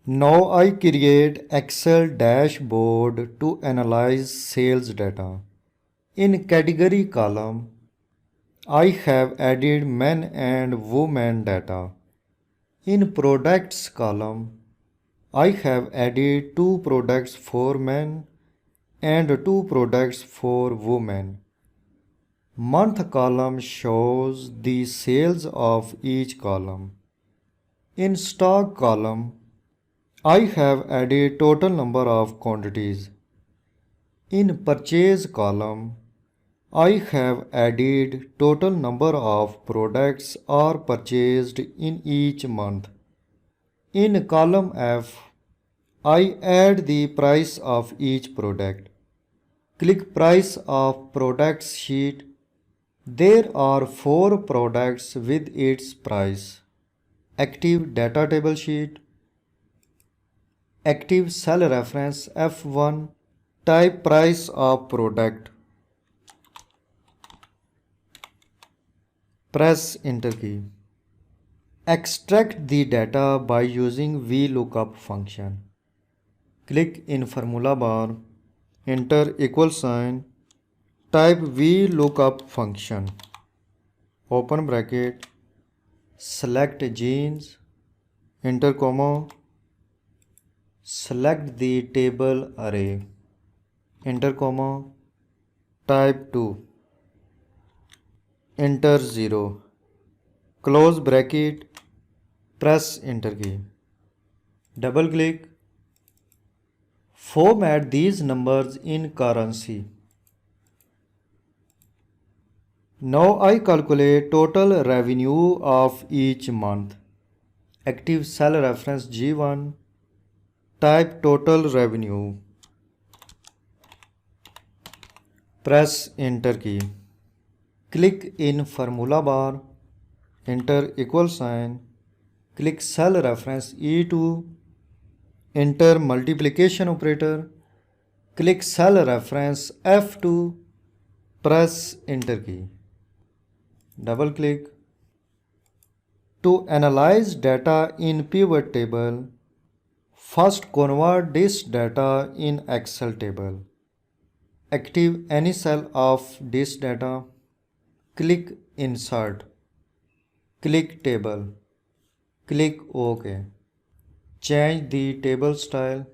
Now I create Excel dashboard to analyze sales data. In category column, I have added men and women data. In products column, I have added 2 products for men and 2 products for women. Month column shows the sales of each column. In stock column, I have added total number of quantities. In purchase column, I have added total number of products are purchased in each month. In column F, I add the price of each product. Click Price of Products sheet. There are 4 products with its price. Active Data Table Sheet. Active Cell Reference F1. Type Price of Product. Press Enter key. Extract the data by using VLOOKUP function. Click in formula bar, enter equal sign, type VLOOKUP function, open bracket, select jeans, enter comma, select the table array, enter comma, type 2, enter 0, close bracket, press enter key, double click, format these numbers in currency. Now I calculate total revenue of each month. Active cell reference G1. Type total revenue. Press enter key. Click in formula bar. Enter equal sign. Click cell reference E2. Enter multiplication operator. Click cell reference F2. Press enter key. Double click. To analyze data in pivot table, first convert this data in Excel table. Active any cell of this data. Click Insert. Click Table. Click OK. Change the table style.